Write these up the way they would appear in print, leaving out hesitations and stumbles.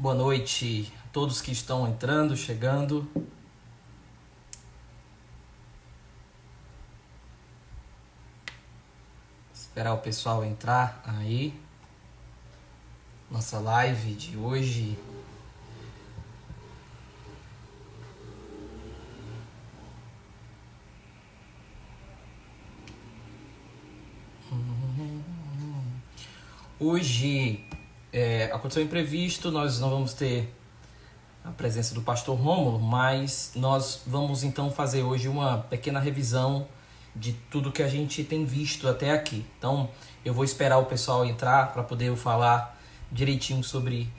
Boa noite a todos que estão entrando, chegando. Esperar o pessoal entrar aí. Nossa live de hoje. Hoje aconteceu um imprevisto, nós não vamos ter a presença do pastor Rômulo, mas nós vamos então fazer hoje uma pequena revisão de tudo que a gente tem visto até aqui. Então eu vou esperar o pessoal entrar para poder eu falar direitinho sobre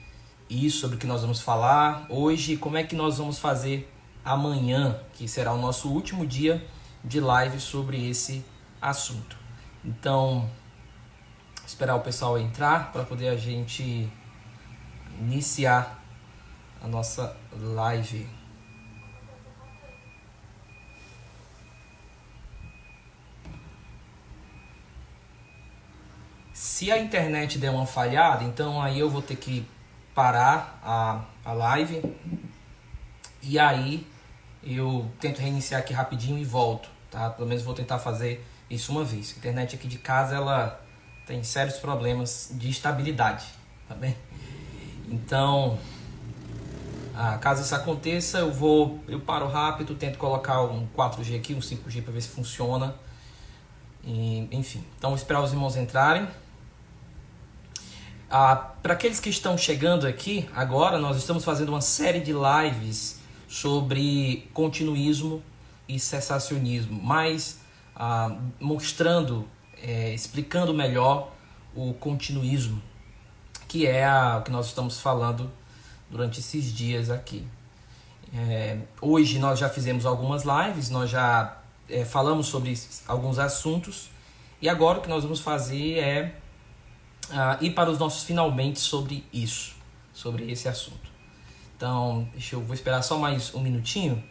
isso, sobre o que nós vamos falar hoje, como é que nós vamos fazer amanhã, que será o nosso último dia de live sobre esse assunto. Então, esperar o pessoal entrar para poder a gente iniciar a nossa live. Se a internet der uma falhada, então aí eu vou ter que parar a live e aí eu tento reiniciar aqui rapidinho e volto, tá? Pelo menos vou tentar fazer isso uma vez. A internet aqui de casa, ela tem sérios problemas de estabilidade, tá bem? Então, caso isso aconteça, eu paro rápido, tento colocar um 4G aqui, um 5G para ver se funciona. E, enfim, então vou esperar os irmãos entrarem. Para aqueles que estão chegando aqui, agora nós estamos fazendo uma série de lives sobre continuismo e cessacionismo, mas mostrando, explicando melhor o continuismo, que é o que nós estamos falando durante esses dias aqui. Hoje nós já fizemos algumas lives, nós já falamos sobre alguns assuntos, e agora o que nós vamos fazer é ir para os nossos finalmente sobre isso, sobre esse assunto. Então, eu vou esperar só mais um minutinho,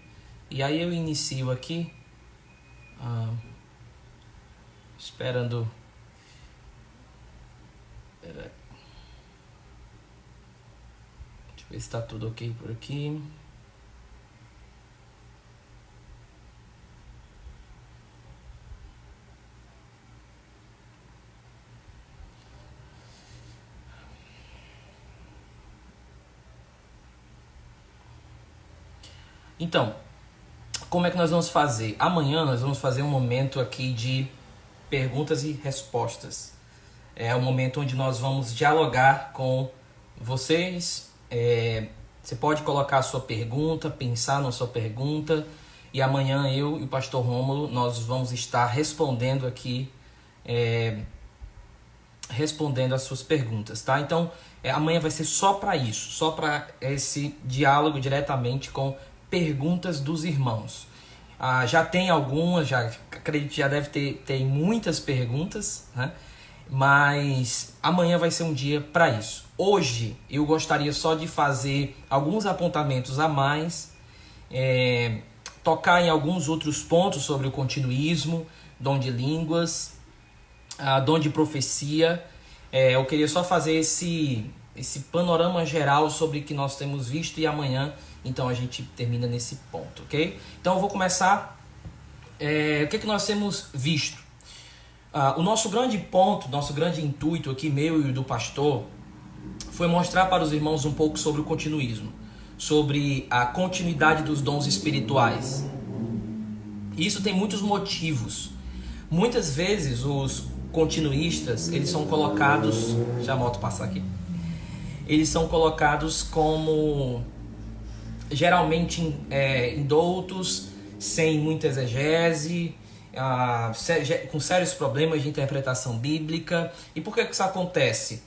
e aí eu inicio aqui, esperando. Deixa eu ver se está tudo ok por aqui. Então, como é que nós vamos fazer? Amanhã nós vamos fazer um momento aqui de perguntas e respostas. É um momento onde nós vamos dialogar com vocês. Você pode colocar a sua pergunta, pensar na sua pergunta, e amanhã eu e o pastor Rômulo, nós vamos estar respondendo aqui, respondendo as suas perguntas, tá? Então, amanhã vai ser só para isso, só para esse diálogo diretamente com perguntas dos irmãos. Já tem algumas, acredito que já deve ter muitas perguntas, né? Mas amanhã vai ser um dia para isso. Hoje eu gostaria só de fazer alguns apontamentos a mais, tocar em alguns outros pontos sobre o continuismo, dom de línguas, dom de profecia. Eu queria só fazer esse panorama geral sobre o que nós temos visto, e amanhã então a gente termina nesse ponto, ok? Então eu vou começar. O que nós temos visto? O nosso grande ponto, nosso grande intuito aqui, meu e do pastor, foi mostrar para os irmãos um pouco sobre o continuismo, sobre a continuidade dos dons espirituais. Isso tem muitos motivos. Muitas vezes os continuistas, eles são colocados... Deixa a moto passar aqui. Eles são colocados como geralmente indoutos, sem muita exegese, com sérios problemas de interpretação bíblica. E por que isso acontece?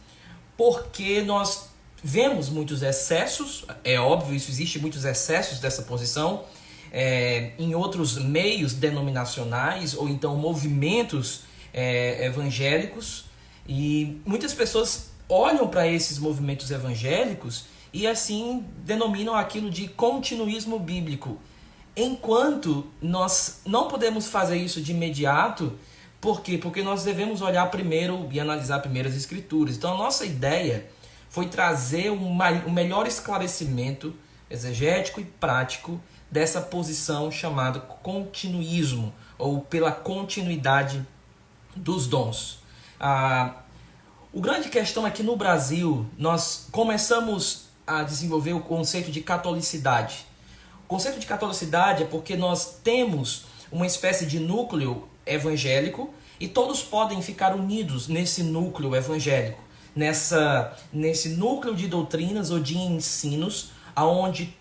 Porque nós vemos muitos excessos, é óbvio, isso existe muitos excessos dessa posição, em outros meios denominacionais ou então movimentos evangélicos, e muitas pessoas olham para esses movimentos evangélicos e assim denominam aquilo de continuismo bíblico, enquanto nós não podemos fazer isso de imediato. Por quê? Porque nós devemos olhar primeiro e analisar primeiro as escrituras. Então a nossa ideia foi trazer um melhor esclarecimento exegético e prático dessa posição chamada continuismo, ou pela continuidade dos dons. O grande questão é que no Brasil nós começamos a desenvolver o conceito de catolicidade. O conceito de catolicidade é porque nós temos uma espécie de núcleo evangélico e todos podem ficar unidos nesse núcleo evangélico, nesse núcleo de doutrinas ou de ensinos, aonde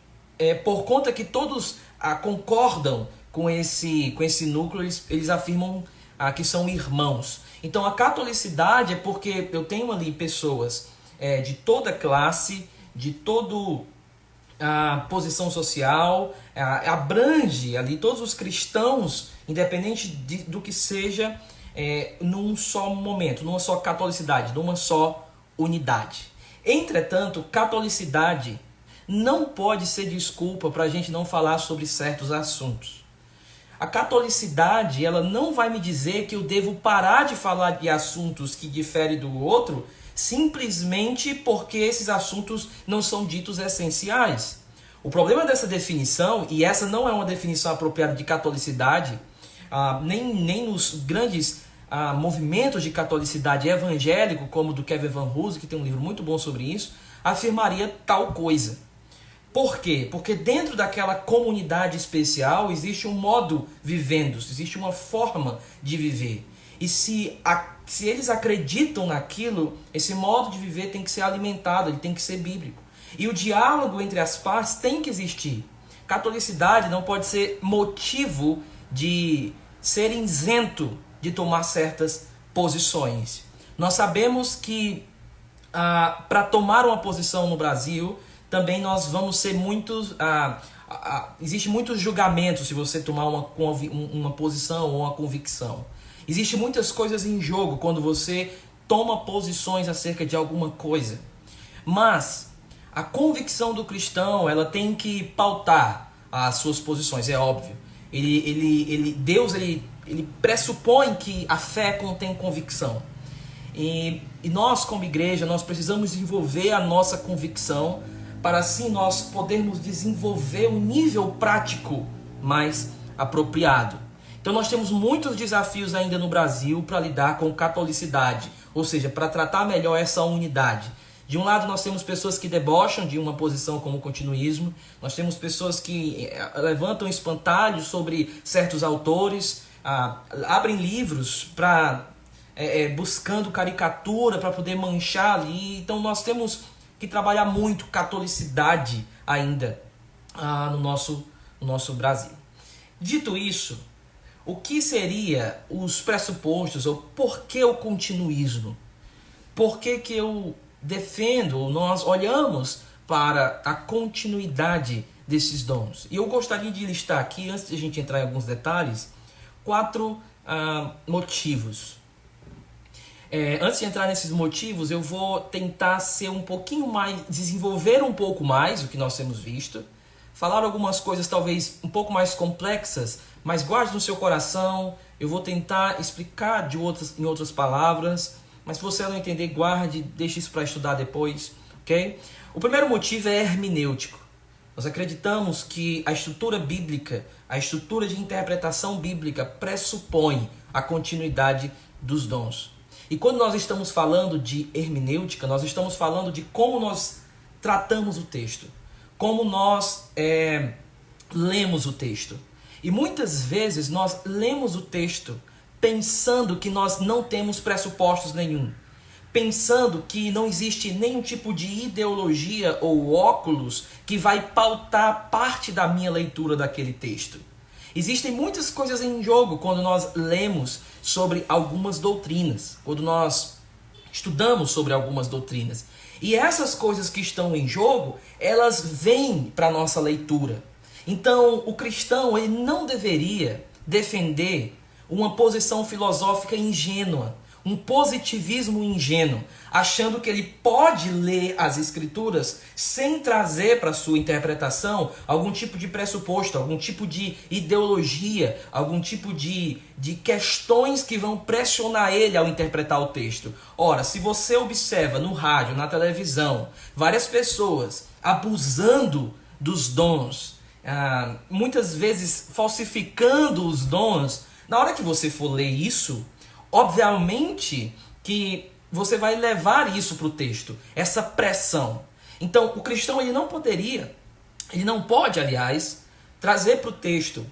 por conta que todos concordam com esse núcleo, eles afirmam que são irmãos. Então a catolicidade é porque eu tenho ali pessoas de toda classe, de toda posição social, abrange ali todos os cristãos, independente do que seja, num só momento, numa só catolicidade, numa só unidade. Entretanto, catolicidade não pode ser desculpa para a gente não falar sobre certos assuntos. A catolicidade, ela não vai me dizer que eu devo parar de falar de assuntos que diferem do outro simplesmente porque esses assuntos não são ditos essenciais. O problema dessa definição, e essa não é uma definição apropriada de catolicidade, nem nos grandes movimentos de catolicidade evangélico, como o do Kevin Van Hoosen, que tem um livro muito bom sobre isso, afirmaria tal coisa. Por quê? Porque dentro daquela comunidade especial existe um modo vivendo, existe uma forma de viver. E se eles acreditam naquilo, esse modo de viver tem que ser alimentado, ele tem que ser bíblico. E o diálogo entre as partes tem que existir. Catolicidade não pode ser motivo de ser isento de tomar certas posições. Nós sabemos que para tomar uma posição no Brasil, também nós vamos ser muitos... existe muitos julgamentos se você tomar uma posição ou uma convicção. Existem muitas coisas em jogo quando você toma posições acerca de alguma coisa. Mas a convicção do cristão, ela tem que pautar as suas posições, é óbvio. Deus pressupõe que a fé contém convicção. E nós, como igreja, nós precisamos desenvolver a nossa convicção para assim nós podermos desenvolver um nível prático mais apropriado. Então nós temos muitos desafios ainda no Brasil para lidar com catolicidade, ou seja, para tratar melhor essa unidade. De um lado nós temos pessoas que debocham de uma posição como o continuismo, nós temos pessoas que levantam espantalhos sobre certos autores, abrem livros buscando caricatura para poder manchar ali. Então nós temos que trabalhar muito catolicidade ainda no nosso Brasil. Dito isso, o que seria os pressupostos, ou por que o continuismo? Por que eu defendo, nós olhamos para a continuidade desses dons? E eu gostaria de listar aqui, antes de a gente entrar em alguns detalhes, 4 motivos. Antes de entrar nesses motivos, eu vou tentar ser um pouquinho mais, desenvolver um pouco mais o que nós temos visto, falar algumas coisas talvez um pouco mais complexas, mas guarde no seu coração. Eu vou tentar explicar em outras palavras, mas se você não entender, guarde, deixe isso para estudar depois, ok? O primeiro motivo é hermenêutico. Nós acreditamos que a estrutura bíblica, a estrutura de interpretação bíblica pressupõe a continuidade dos dons. E quando nós estamos falando de hermenêutica, nós estamos falando de como nós tratamos o texto, como nós lemos o texto. E muitas vezes nós lemos o texto pensando que nós não temos pressupostos nenhum, pensando que não existe nenhum tipo de ideologia ou óculos que vai pautar parte da minha leitura daquele texto. Existem muitas coisas em jogo quando nós lemos sobre algumas doutrinas, quando nós estudamos sobre algumas doutrinas. E essas coisas que estão em jogo, elas vêm para a nossa leitura. Então, o cristão ele não deveria defender uma posição filosófica ingênua, um positivismo ingênuo, achando que ele pode ler as escrituras sem trazer para sua interpretação algum tipo de pressuposto, algum tipo de ideologia, algum tipo de questões que vão pressionar ele ao interpretar o texto. Ora, se você observa no rádio, na televisão, várias pessoas abusando dos dons, muitas vezes falsificando os dons, na hora que você for ler isso, obviamente que você vai levar isso para o texto, essa pressão. Então, o cristão ele não pode, aliás, trazer para o texto,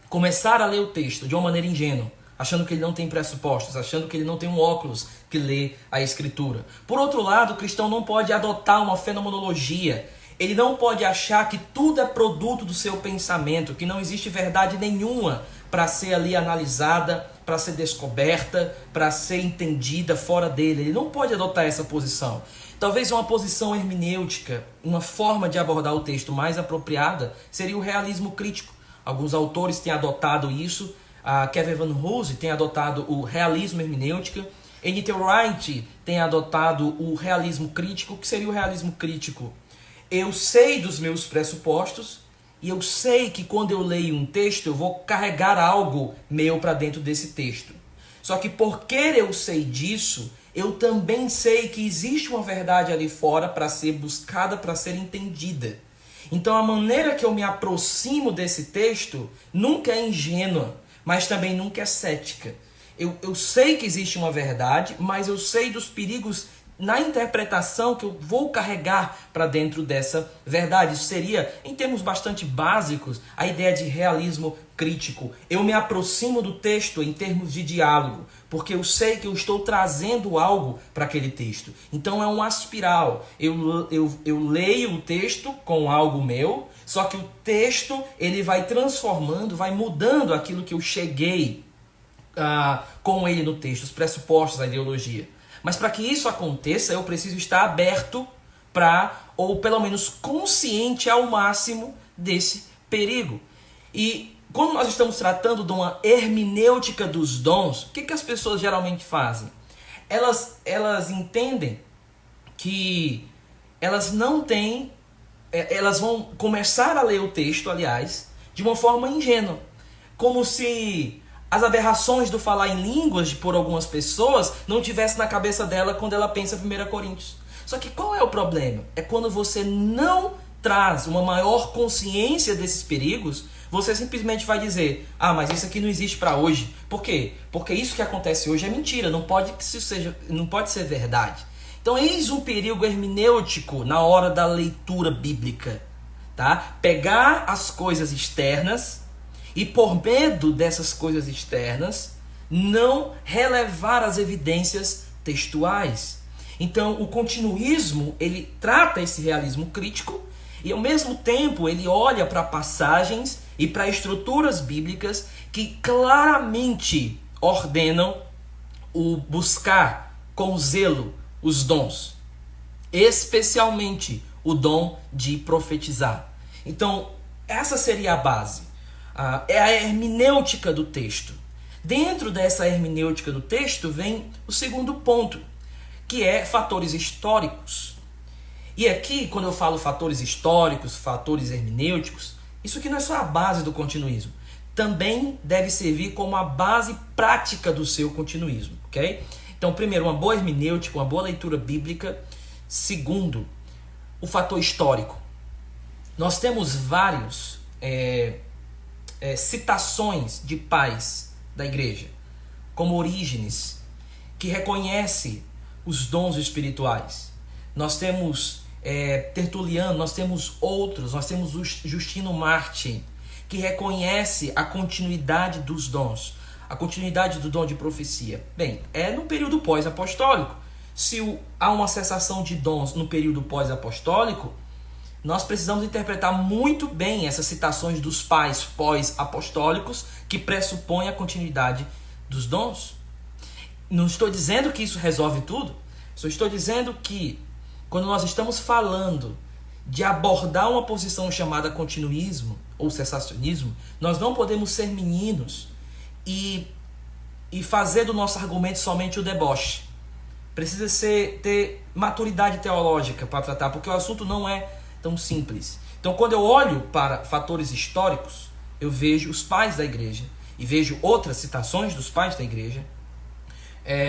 começar a ler o texto de uma maneira ingênua, achando que ele não tem pressupostos, achando que ele não tem um óculos que lê a escritura. Por outro lado, o cristão não pode adotar uma fenomenologia. Ele não pode achar que tudo é produto do seu pensamento, que não existe verdade nenhuma para ser ali analisada, para ser descoberta, para ser entendida fora dele. Ele não pode adotar essa posição. Talvez uma posição hermenêutica, uma forma de abordar o texto mais apropriada seria o realismo crítico. Alguns autores têm adotado isso. Kevin Van Hoosen tem adotado o realismo hermenêutico. N.T. Wright tem adotado o realismo crítico. O que seria o realismo crítico? Eu sei dos meus pressupostos e eu sei que quando eu leio um texto eu vou carregar algo meu para dentro desse texto. Só que porque eu sei disso, eu também sei que existe uma verdade ali fora para ser buscada, para ser entendida. Então a maneira que eu me aproximo desse texto nunca é ingênua, mas também nunca é cética. Eu sei que existe uma verdade, mas eu sei dos perigos na interpretação que eu vou carregar para dentro dessa verdade. Isso seria, em termos bastante básicos, a ideia de realismo crítico. Eu me aproximo do texto em termos de diálogo, porque eu sei que eu estou trazendo algo para aquele texto. Então é uma espiral. Eu leio o texto com algo meu, só que o texto ele vai transformando, vai mudando aquilo que eu cheguei com ele no texto, os pressupostos, a ideologia. Mas para que isso aconteça, eu preciso estar aberto ou pelo menos consciente ao máximo desse perigo. E quando nós estamos tratando de uma hermenêutica dos dons, o que as pessoas geralmente fazem? Elas entendem que elas não têm, elas vão começar a ler o texto, aliás, de uma forma ingênua. Como se as aberrações do falar em línguas por algumas pessoas não tivessem na cabeça dela quando ela pensa em 1 Coríntios. Só que qual é o problema? É quando você não traz uma maior consciência desses perigos, você simplesmente vai dizer, mas isso aqui não existe para hoje. Por quê? Porque isso que acontece hoje é mentira, não pode ser verdade. Então eis um perigo hermenêutico na hora da leitura bíblica. Tá? Pegar as coisas externas e por medo dessas coisas externas, não relevar as evidências textuais. Então, o continuismo, ele trata esse realismo crítico e, ao mesmo tempo, ele olha para passagens e para estruturas bíblicas que claramente ordenam o buscar com zelo os dons, especialmente o dom de profetizar. Então, essa seria a base. É a hermenêutica do texto. Dentro dessa hermenêutica do texto vem o segundo ponto, que é fatores históricos. E aqui, quando eu falo fatores históricos, fatores hermenêuticos, isso aqui não é só a base do continuismo. Também deve servir como a base prática do seu continuismo. Okay? Então, primeiro, uma boa hermenêutica, uma boa leitura bíblica. Segundo, o fator histórico. Nós temos vários citações de pais da igreja, como Orígenes, que reconhece os dons espirituais. Nós temos Tertuliano, nós temos outros, nós temos Justino Martin, que reconhece a continuidade dos dons, a continuidade do dom de profecia. Bem, é no período pós-apostólico. Se há uma cessação de dons no período pós-apostólico, nós precisamos interpretar muito bem essas citações dos pais pós-apostólicos que pressupõem a continuidade dos dons. Não estou dizendo que isso resolve tudo, só estou dizendo que quando nós estamos falando de abordar uma posição chamada continuismo ou cessacionismo, nós não podemos ser meninos e e fazer do nosso argumento somente o deboche. Precisa ter maturidade teológica para tratar, porque o assunto não é tão simples. Então, quando eu olho para fatores históricos, eu vejo os pais da igreja e vejo outras citações dos pais da igreja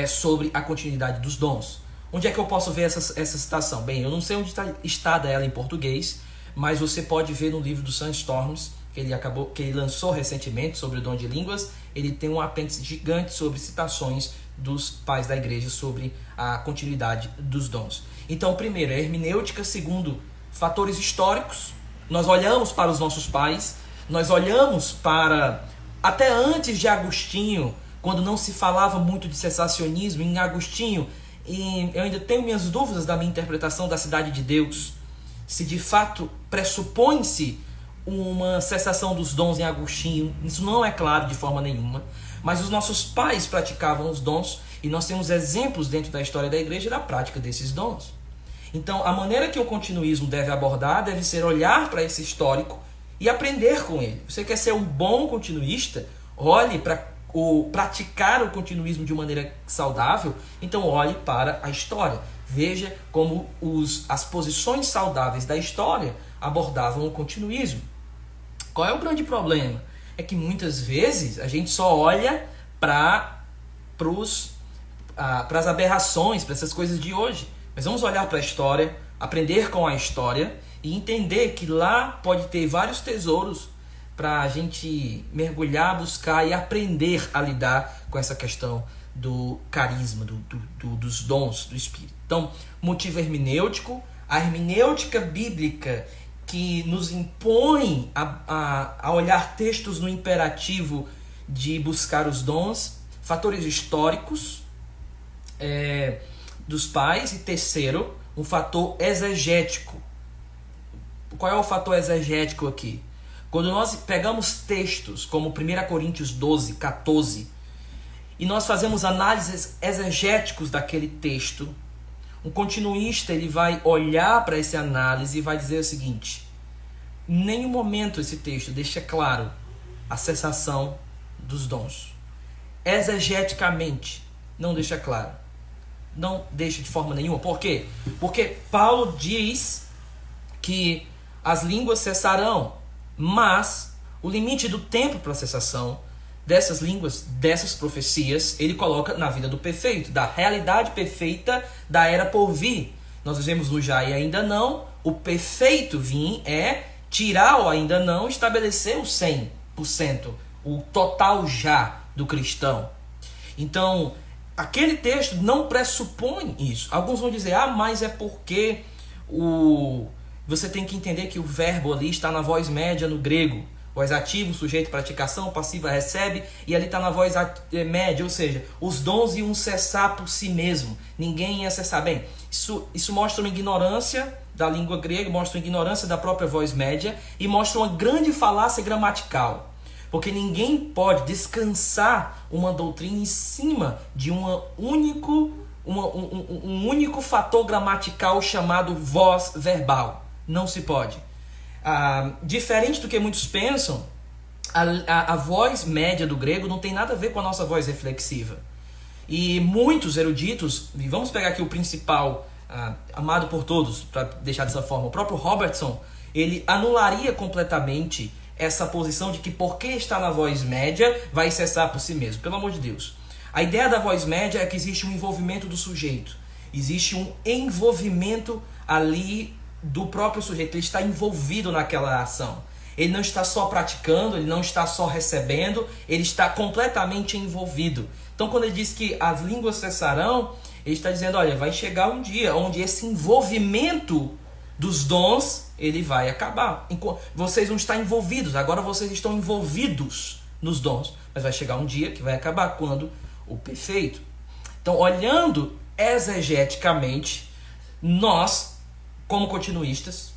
sobre a continuidade dos dons. Onde é que eu posso ver essa citação? Bem, eu não sei onde está ela em português, mas você pode ver no livro do Sam Storms, que ele lançou recentemente sobre o dom de línguas. Ele tem um apêndice gigante sobre citações dos pais da igreja sobre a continuidade dos dons. Então, primeiro, a hermenêutica. Segundo, fatores históricos. Nós olhamos para os nossos pais, nós olhamos para até antes de Agostinho, quando não se falava muito de cessacionismo. Em Agostinho, eu ainda tenho minhas dúvidas da minha interpretação da cidade de Deus, se de fato pressupõe-se uma cessação dos dons em Agostinho. Isso não é claro de forma nenhuma, mas os nossos pais praticavam os dons e nós temos exemplos dentro da história da igreja da prática desses dons. Então, a maneira que o continuismo deve abordar deve ser olhar para esse histórico e aprender com ele. Você quer ser um bom continuista? Olhe para praticar o continuismo de maneira saudável, então olhe para a história. Veja como as posições saudáveis da história abordavam o continuismo. Qual é o grande problema? É que muitas vezes a gente só olha para as aberrações, para essas coisas de hoje. Mas vamos olhar para a história, aprender com a história e entender que lá pode ter vários tesouros para a gente mergulhar, buscar e aprender a lidar com essa questão do carisma, dos dons do Espírito. Então, motivo hermenêutico, a hermenêutica bíblica que nos impõe a olhar textos no imperativo de buscar os dons, fatores históricos dos pais, e terceiro, um fator exegético. Qual é o fator exegético aqui? Quando nós pegamos textos como 1 Coríntios 12, 14, e nós fazemos análises exegéticos daquele texto, um continuista ele vai olhar para essa análise e vai dizer o seguinte: em nenhum momento esse texto deixa claro a cessação dos dons. Exegeticamente, não deixa claro. Não deixa de forma nenhuma. Por quê? Porque Paulo diz que as línguas cessarão, mas o limite do tempo para a cessação dessas línguas, dessas profecias, ele coloca na vida do perfeito, da realidade perfeita da era por vir. Nós dizemos no já e ainda não. O perfeito vir é tirar o ainda não, estabelecer o 100%, o total já do cristão. Então, aquele texto não pressupõe isso. Alguns vão dizer, mas é porque você tem que entender que o verbo ali está na voz média no grego. Voz ativa, sujeito, praticação, passiva, recebe, e ali está na voz média, ou seja, os dons iam cessar por si mesmo. Ninguém ia cessar. Bem, isso mostra uma ignorância da língua grega, mostra uma ignorância da própria voz média e mostra uma grande falácia gramatical. Porque ninguém pode descansar uma doutrina em cima de um único fator gramatical chamado voz verbal. Não se pode. Diferente do que muitos pensam, a voz média do grego não tem nada a ver com a nossa voz reflexiva. E muitos eruditos, e vamos pegar aqui o principal, amado por todos, para deixar dessa forma, o próprio Robertson, ele anularia completamente essa posição de que porque está na voz média, vai cessar por si mesmo. Pelo amor de Deus. A ideia da voz média é que existe um envolvimento do sujeito. Existe um envolvimento ali do próprio sujeito. Ele está envolvido naquela ação. Ele não está só praticando, ele não está só recebendo, ele está completamente envolvido. Então, quando ele diz que as línguas cessarão, ele está dizendo, olha, vai chegar um dia onde esse envolvimento dos dons, ele vai acabar. Vocês não estão envolvidos, agora vocês estão envolvidos nos dons. Mas vai chegar um dia que vai acabar, quando o perfeito. Então, olhando exegeticamente, nós, como continuistas,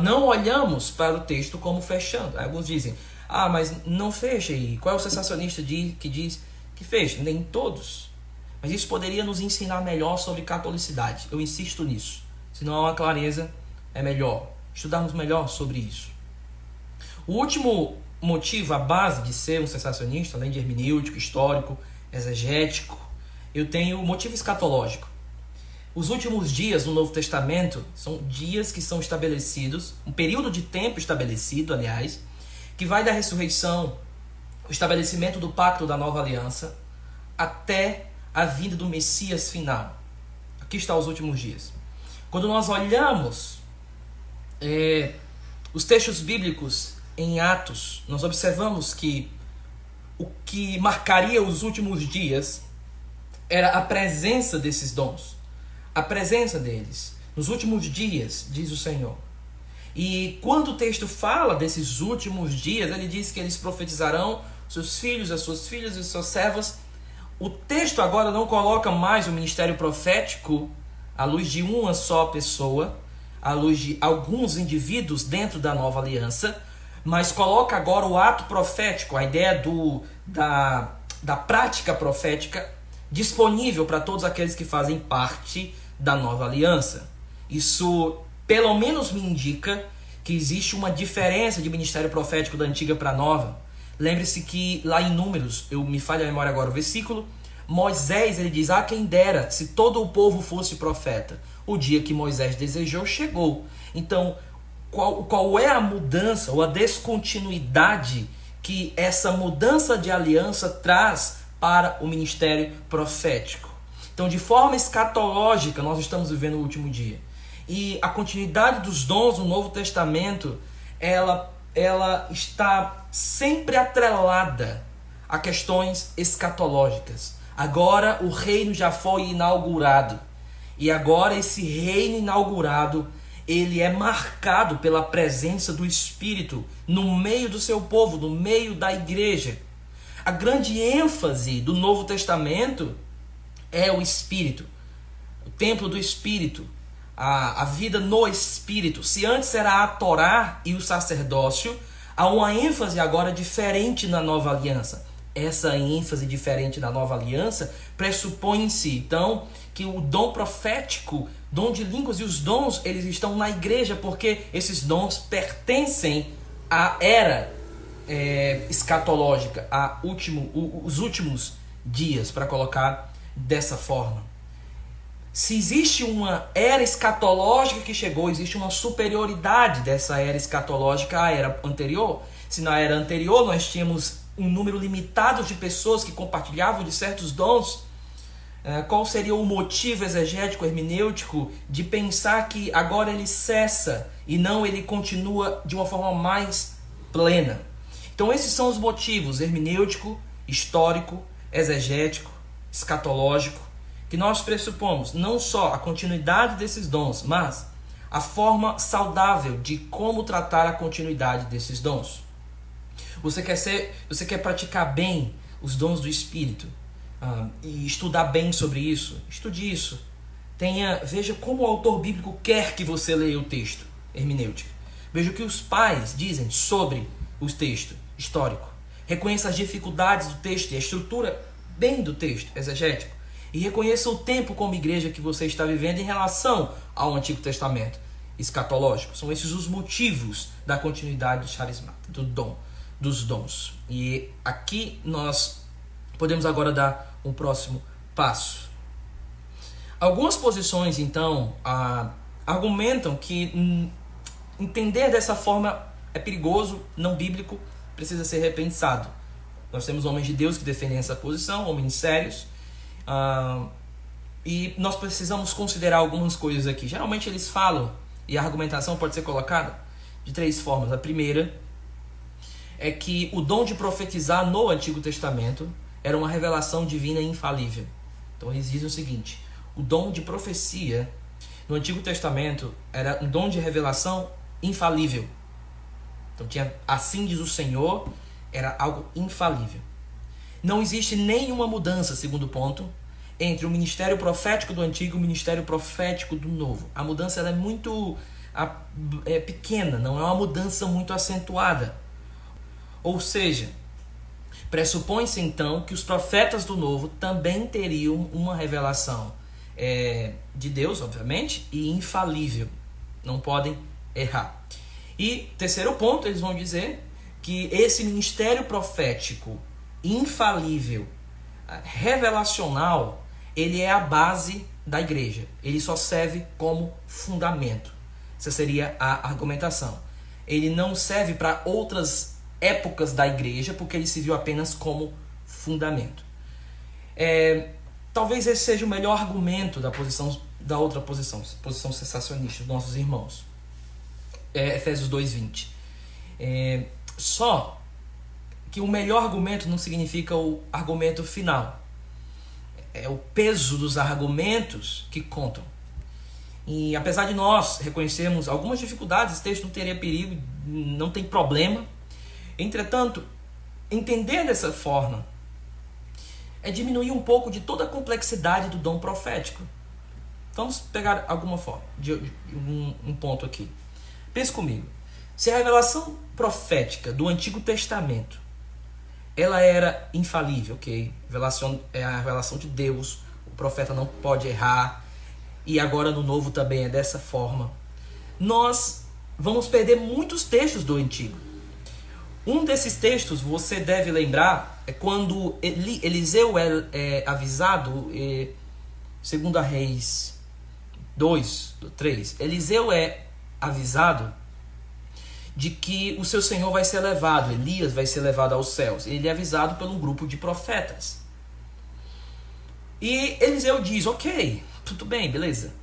não olhamos para o texto como fechando. Alguns dizem, mas não fecha aí. Qual é o sensacionista que diz que fecha? Nem todos. Mas isso poderia nos ensinar melhor sobre catolicidade. Eu insisto nisso. Se não há uma clareza, é melhor estudarmos melhor sobre isso. O último motivo, a base de ser um sensacionista, além de hermenêutico, histórico, exegético, eu tenho o motivo escatológico. Os últimos dias do Novo Testamento são dias que são estabelecidos, um período de tempo estabelecido, aliás, que vai da ressurreição, o estabelecimento do pacto da nova aliança, até a vinda do Messias final. Aqui está os últimos dias. Quando nós olhamos os textos bíblicos em Atos, nós observamos que o que marcaria os últimos dias era a presença desses dons, a presença deles. Nos últimos dias, diz o Senhor. E quando o texto fala desses últimos dias, ele diz que eles profetizarão, seus filhos, as suas filhas e suas servas. O texto agora não coloca mais o ministério profético à luz de uma só pessoa, à luz de alguns indivíduos dentro da nova aliança, mas coloca agora o ato profético, a ideia da prática profética disponível para todos aqueles que fazem parte da nova aliança. Isso pelo menos me indica que existe uma diferença de ministério profético da antiga para a nova. Lembre-se que lá em Números, me falha a memória agora o versículo, Moisés ele diz: quem dera se todo o povo fosse profeta. O dia que Moisés desejou chegou. Então, qual é a mudança ou a descontinuidade que essa mudança de aliança traz para o ministério profético? Então, de forma escatológica, nós estamos vivendo o último dia. E a continuidade dos dons no Novo Testamento, ela está sempre atrelada a questões escatológicas. Agora o reino já foi inaugurado. E agora esse reino inaugurado, ele é marcado pela presença do Espírito no meio do seu povo, no meio da igreja. A grande ênfase do Novo Testamento é o Espírito, o templo do Espírito, a vida no Espírito. Se antes era a Torá e o sacerdócio, há uma ênfase agora diferente na nova aliança. Essa ênfase diferente na nova aliança pressupõe-se, então, que o dom profético, dom de línguas e os dons, eles estão na igreja, porque esses dons pertencem à era escatológica, os últimos dias, para colocar dessa forma. Se existe uma era escatológica que chegou, existe uma superioridade dessa era escatológica à era anterior. Se na era anterior nós tínhamos um número limitado de pessoas que compartilhavam de certos dons, qual seria o motivo exegético, hermenêutico, de pensar que agora ele cessa e não ele continua de uma forma mais plena? Então esses são os motivos hermenêutico, histórico, exegético, escatológico, que nós pressupomos não só a continuidade desses dons, mas a forma saudável de como tratar a continuidade desses dons. Você quer praticar bem os dons do Espírito e estudar bem sobre isso? Estude isso. Veja como o autor bíblico quer que você leia o texto hermenêutico. Veja o que os pais dizem sobre o texto histórico. Reconheça as dificuldades do texto e a estrutura bem do texto exegético. E reconheça o tempo como igreja que você está vivendo em relação ao Antigo Testamento escatológico. São esses os motivos da continuidade do charismata, dos dons. E aqui nós podemos agora dar um próximo passo. Algumas posições, então, argumentam que entender dessa forma é perigoso, não bíblico, precisa ser repensado. Nós temos homens de Deus que defendem essa posição, homens sérios, e nós precisamos considerar algumas coisas aqui. Geralmente eles falam, e a argumentação pode ser colocada de 3 formas. A primeira é que o dom de profetizar no Antigo Testamento era uma revelação divina infalível. Então eles dizem o seguinte: o dom de profecia no Antigo Testamento era um dom de revelação infalível. Então tinha, assim diz o Senhor, era algo infalível. Não existe nenhuma mudança, segundo ponto, entre o ministério profético do Antigo e o ministério profético do Novo. A mudança ela é muito pequena, não é uma mudança muito acentuada. Ou seja, pressupõe-se então que os profetas do Novo também teriam uma revelação de Deus, obviamente, e infalível. Não podem errar. E terceiro ponto, eles vão dizer que esse ministério profético infalível revelacional, ele é a base da igreja. Ele só serve como fundamento. Essa seria a argumentação. Ele não serve para outras épocas da igreja, porque ele se viu apenas como fundamento. Talvez esse seja o melhor argumento da outra posição cessacionista dos nossos irmãos. Efésios 2:20. Só que o melhor argumento não significa o argumento final. É o peso dos argumentos que contam. E apesar de nós reconhecermos algumas dificuldades, esse texto não teria perigo, não tem problema. Entretanto, entender dessa forma é diminuir um pouco de toda a complexidade do dom profético. Vamos pegar alguma forma, um ponto aqui. Pense comigo. Se a revelação profética do Antigo Testamento ela era infalível, ok? É a revelação de Deus, o profeta não pode errar, e agora no Novo também é dessa forma. Nós vamos perder muitos textos do Antigo. Um desses textos, você deve lembrar, é quando Eliseu é avisado, 2 Reis 2:3, Eliseu é avisado de que o seu Senhor vai ser levado, Elias vai ser levado aos céus. Ele é avisado por um grupo de profetas. E Eliseu diz, ok, tudo bem, beleza.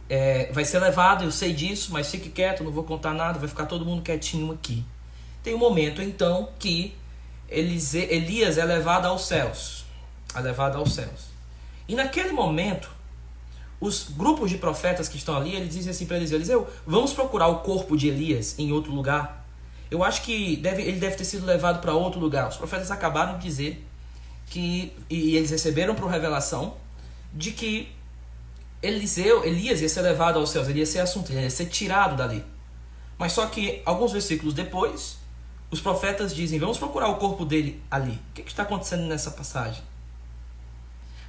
Vai ser levado, eu sei disso, mas fique quieto, não vou contar nada, vai ficar todo mundo quietinho aqui. Tem um momento, então, que Elias é levado aos céus. E naquele momento, os grupos de profetas que estão ali, eles dizem assim para Eliseu, vamos procurar o corpo de Elias em outro lugar. Eu acho que ele deve ter sido levado para outro lugar. Os profetas acabaram de dizer e eles receberam por revelação de que Elias ia ser levado aos céus, ele ia ser assunto, ele ia ser tirado dali. Mas só que alguns versículos depois, os profetas dizem, vamos procurar o corpo dele ali. O que está acontecendo nessa passagem?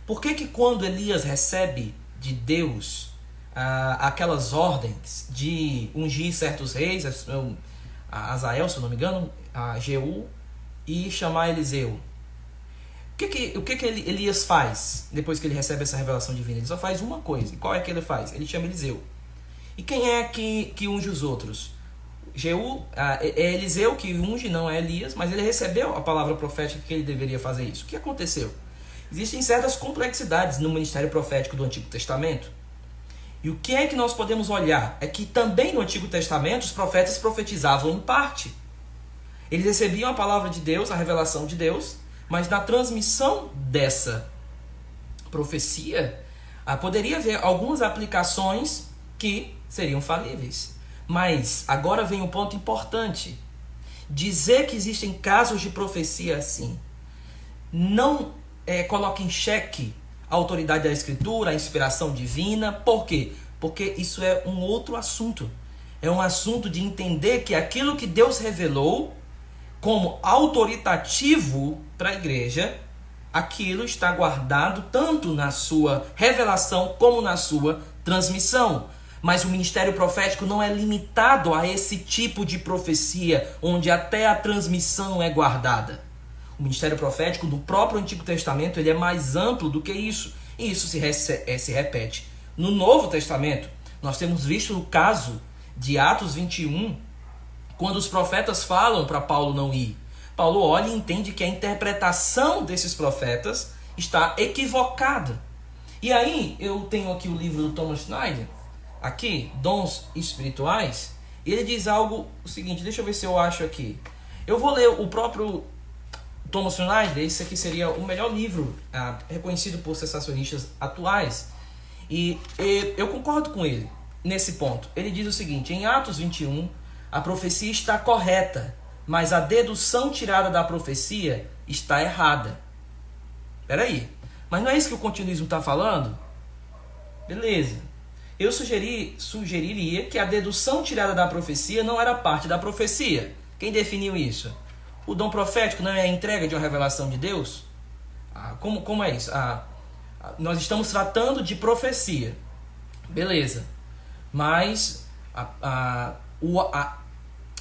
Por que quando Elias recebe de Deus aquelas ordens de ungir certos reis, a Azael, se eu não me engano, a Jeú, e chamar Eliseu? O que Elias faz depois que ele recebe essa revelação divina? Ele só faz uma coisa. E qual é que ele faz? Ele chama Eliseu. E quem é que unge os outros? Jeú, é Eliseu que unge, não é Elias, mas ele recebeu a palavra profética que ele deveria fazer isso. O que aconteceu? Existem certas complexidades no ministério profético do Antigo Testamento. E o que é que nós podemos olhar? É que também no Antigo Testamento os profetas profetizavam em parte. Eles recebiam a palavra de Deus, a revelação de Deus, mas na transmissão dessa profecia, poderia haver algumas aplicações que seriam falíveis. Mas agora vem um ponto importante. Dizer que existem casos de profecia assim não coloca em xeque a autoridade da Escritura, a inspiração divina. Por quê? Porque isso é um outro assunto. É um assunto de entender que aquilo que Deus revelou como autoritativo para a igreja, aquilo está guardado tanto na sua revelação como na sua transmissão. Mas o ministério profético não é limitado a esse tipo de profecia, onde até a transmissão é guardada. O ministério profético do próprio Antigo Testamento ele é mais amplo do que isso. E isso se repete. No Novo Testamento, nós temos visto o caso de Atos 21, quando os profetas falam para Paulo não ir. Paulo olha e entende que a interpretação desses profetas está equivocada. E aí, eu tenho aqui o livro do Thomas Schneider, aqui, Dons Espirituais, e ele diz algo o seguinte, deixa eu ver se eu acho aqui. Eu vou ler o próprio Thomas Schneider, esse aqui seria o melhor livro reconhecido por cessacionistas atuais. E eu concordo com ele nesse ponto. Ele diz o seguinte, em Atos 21, a profecia está correta, mas a dedução tirada da profecia está errada. Peraí, mas não é isso que o continuismo está falando? Beleza. Eu sugeriria que a dedução tirada da profecia não era parte da profecia. Quem definiu isso? O dom profético não é a entrega de uma revelação de Deus? Como é isso? Nós estamos tratando de profecia. Beleza. Mas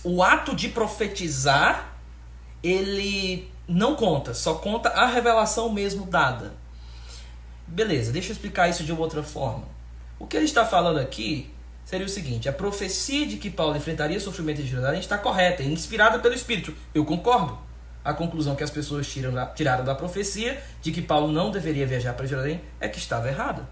o ato de profetizar, ele não conta. Só conta a revelação mesmo dada. Beleza, deixa eu explicar isso de uma outra forma. O que ele está falando aqui seria o seguinte: a profecia de que Paulo enfrentaria sofrimento em Jerusalém está correta, inspirada pelo Espírito. Eu concordo. A conclusão que as pessoas tiraram da profecia de que Paulo não deveria viajar para Jerusalém é que estava errada.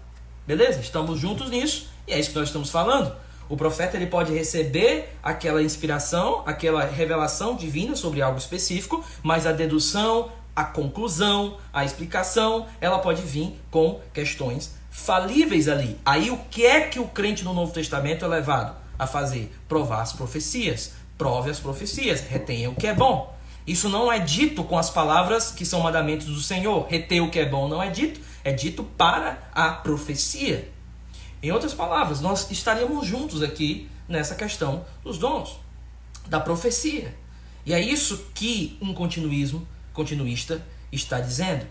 Beleza? Estamos juntos nisso e é isso que nós estamos falando. O profeta ele pode receber aquela inspiração, aquela revelação divina sobre algo específico, mas a dedução, a conclusão, a explicação, ela pode vir com questões falíveis ali. Aí o que é que o crente no Novo Testamento é levado a fazer? Provar as profecias. Prove as profecias, retenha o que é bom. Isso não é dito com as palavras que são mandamentos do Senhor. Reter o que é bom não é dito para a profecia. Em outras palavras, nós estaríamos juntos aqui nessa questão dos dons, da profecia. E é isso que um continuista está dizendo.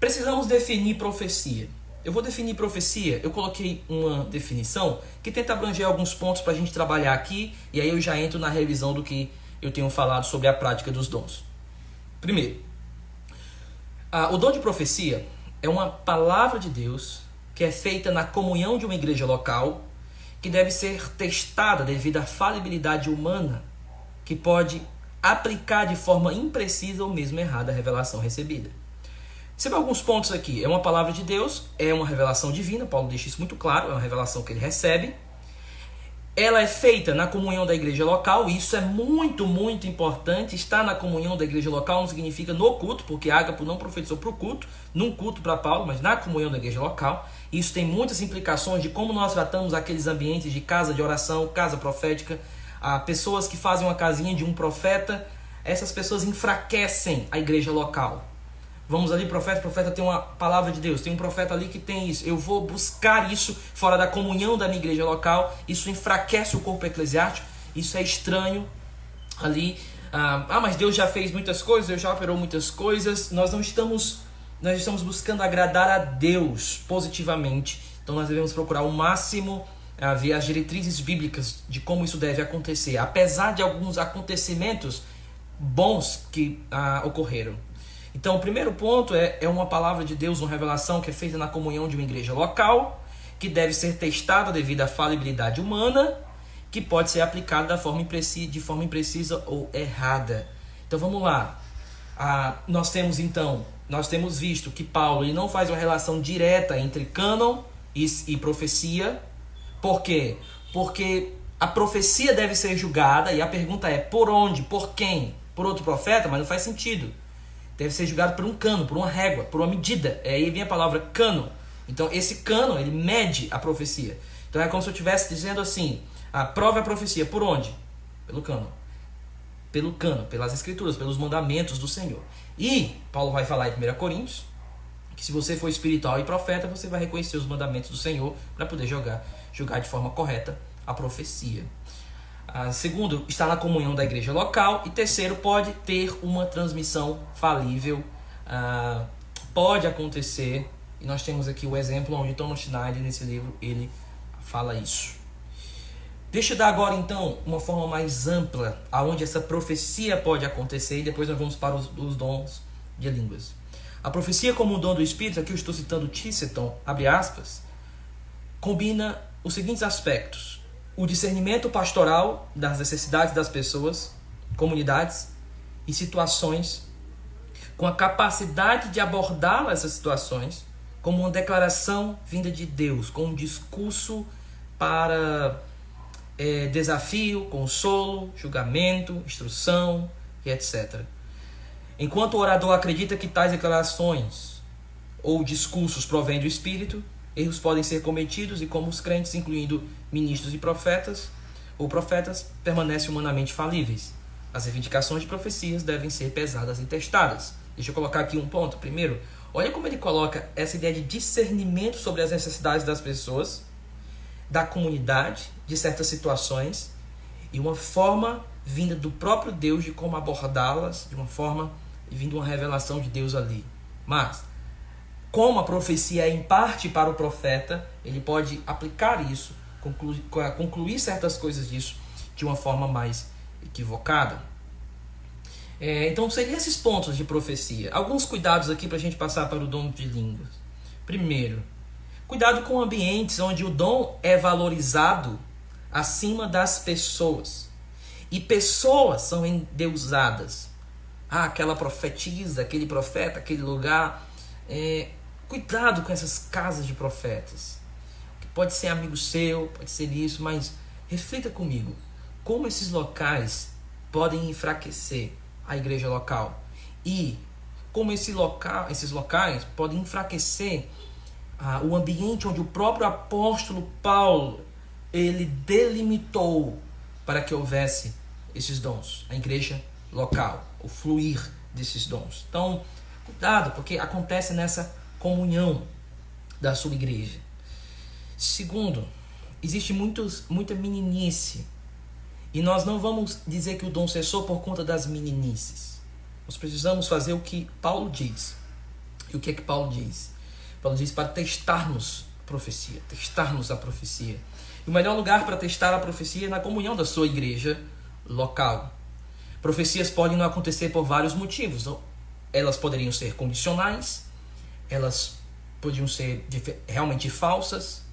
Precisamos definir profecia. Eu vou definir profecia, eu coloquei uma definição que tenta abranger alguns pontos para a gente trabalhar aqui, e aí eu já entro na revisão do que eu tenho falado sobre a prática dos dons. Primeiro, o dom de profecia é uma palavra de Deus que é feita na comunhão de uma igreja local, que deve ser testada devido à falibilidade humana, que pode aplicar de forma imprecisa ou mesmo errada a revelação recebida. Você vê alguns pontos aqui. É uma palavra de Deus, é uma revelação divina, Paulo deixa isso muito claro, é uma revelação que ele recebe. Ela é feita na comunhão da igreja local, e isso é muito, muito importante. Estar na comunhão da igreja local não significa no culto, porque Ágapo não profetizou para o culto, num culto para Paulo, mas na comunhão da igreja local. Isso tem muitas implicações de como nós tratamos aqueles ambientes de casa de oração, casa profética. Pessoas que fazem uma casinha de um profeta, essas pessoas enfraquecem a igreja local. Vamos ali, profeta tem uma palavra de Deus, tem um profeta ali que tem isso. Eu vou buscar isso fora da comunhão da minha igreja local. Isso enfraquece o corpo eclesiástico. Isso é estranho ali. Mas Deus já fez muitas coisas, Deus já operou muitas coisas. Nós estamos buscando agradar a Deus positivamente. Então nós devemos procurar o máximo ver as diretrizes bíblicas de como isso deve acontecer, apesar de alguns acontecimentos bons que ocorreram. Então o primeiro ponto é uma palavra de Deus, uma revelação que é feita na comunhão de uma igreja local, que deve ser testada devido à falibilidade humana, que pode ser aplicada de forma imprecisa ou errada. Então vamos lá. Nós temos visto que Paulo ele não faz uma relação direta entre cânon e profecia. Por quê? Porque a profecia deve ser julgada, e a pergunta é por onde, por quem? Por outro profeta? Mas não faz sentido. Deve ser julgado por um cano, por uma régua, por uma medida. Aí vem a palavra cano. Então esse cano, ele mede a profecia. Então é como se eu estivesse dizendo assim: prova a profecia. Por onde? Pelo cano. Pelo cano, pelas escrituras, pelos mandamentos do Senhor. E Paulo vai falar em 1 Coríntios que se você for espiritual e profeta, você vai reconhecer os mandamentos do Senhor para poder julgar de forma correta a profecia. Segundo, está na comunhão da igreja local. E terceiro, pode ter uma transmissão falível. Pode acontecer, e nós temos aqui o exemplo onde Thomas Schneider, nesse livro, ele fala isso. Deixa eu dar agora então uma forma mais ampla aonde essa profecia pode acontecer, e depois nós vamos para os dons de línguas. A profecia como um dom do Espírito, aqui eu estou citando Chesterton, abre aspas, combina os seguintes aspectos: o discernimento pastoral das necessidades das pessoas, comunidades e situações, com a capacidade de abordar essas situações como uma declaração vinda de Deus, com um discurso para desafio, consolo, julgamento, instrução e etc. Enquanto o orador acredita que tais declarações ou discursos provêm do Espírito, erros podem ser cometidos, e como os crentes, incluindo ministros e profetas, ou profetas, permanecem humanamente falíveis. As reivindicações de profecias devem ser pesadas e testadas. Deixa eu colocar aqui um ponto. Primeiro, olha como ele coloca essa ideia de discernimento sobre as necessidades das pessoas, da comunidade, de certas situações, e uma forma vinda do próprio Deus de como abordá-las, de uma forma vindo uma revelação de Deus ali. Mas como a profecia é em parte para o profeta, ele pode aplicar isso, concluir certas coisas disso de uma forma mais equivocada. Então seriam esses pontos de profecia. Alguns cuidados aqui para a gente passar para o dom de línguas. Primeiro, cuidado com ambientes onde o dom é valorizado acima das pessoas. E pessoas são endeusadas. Aquela profetisa, aquele profeta, aquele lugar. Cuidado com essas casas de profetas. Pode ser amigo seu, pode ser isso, mas reflita comigo. Como esses locais podem enfraquecer a igreja local? E como esses locais podem enfraquecer o ambiente onde o próprio apóstolo Paulo ele delimitou para que houvesse esses dons, a igreja local, o fluir desses dons. Então, cuidado, porque acontece nessa comunhão da sua igreja. Segundo, existe muita meninice. E nós não vamos dizer que o dom cessou por conta das meninices. Nós precisamos fazer o que Paulo diz. E o que é que Paulo diz? Paulo diz para testarmos a profecia. E o melhor lugar para testar a profecia é na comunhão da sua igreja local. Profecias podem não acontecer por vários motivos. Elas poderiam ser condicionais, elas podiam ser realmente falsas,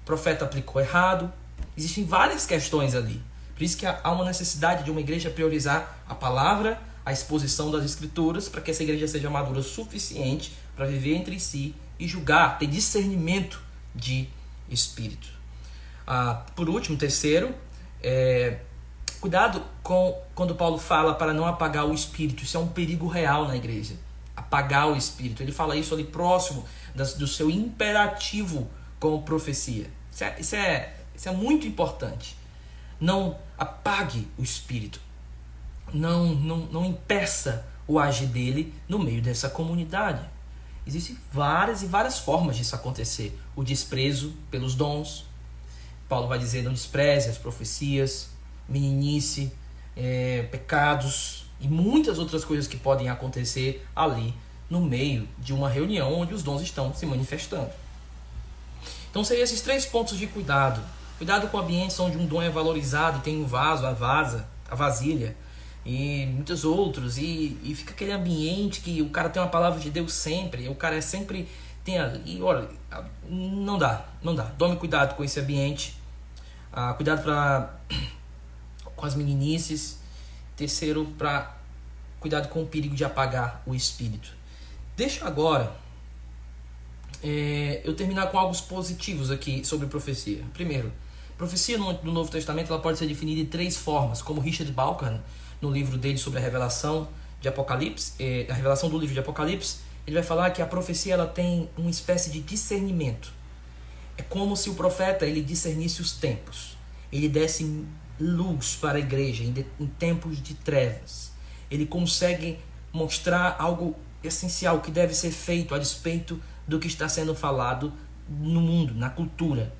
o profeta aplicou errado. Existem várias questões ali. Por isso que há uma necessidade de uma igreja priorizar a palavra, a exposição das escrituras, para que essa igreja seja madura o suficiente para viver entre si e julgar, ter discernimento de espírito. Por último, terceiro, cuidado quando Paulo fala para não apagar o espírito. Isso é um perigo real na igreja. Apagar o espírito. Ele fala isso ali próximo do seu imperativo com profecia. Isso é muito importante. Não apague o espírito. Não impeça o agir dele no meio dessa comunidade. Existem várias e várias formas disso acontecer. O desprezo pelos dons. Paulo vai dizer, não despreze as profecias, meninice, pecados e muitas outras coisas que podem acontecer ali no meio de uma reunião onde os dons estão se manifestando. Então seriam esses 3 pontos de cuidado. Cuidado com ambientes onde um dom é valorizado, tem um vaso, a vasilha e muitos outros, e fica aquele ambiente que o cara tem uma palavra de Deus sempre, o cara sempre tem ali, e olha, não dá. Tome cuidado com esse ambiente, cuidado com as meninices. Terceiro, cuidado com o perigo de apagar o espírito. Deixa agora eu terminar com algo positivos aqui sobre profecia. Primeiro, profecia no Novo Testamento ela pode ser definida em 3 formas, como Richard Dawkins, no livro dele sobre a revelação de Apocalipse, a revelação do livro de Apocalipse, ele vai falar que a profecia ela tem uma espécie de discernimento. É como se o profeta ele discernisse os tempos, ele desse luz para a igreja em tempos de trevas. Ele consegue mostrar algo essencial que deve ser feito a despeito do que está sendo falado no mundo, na cultura.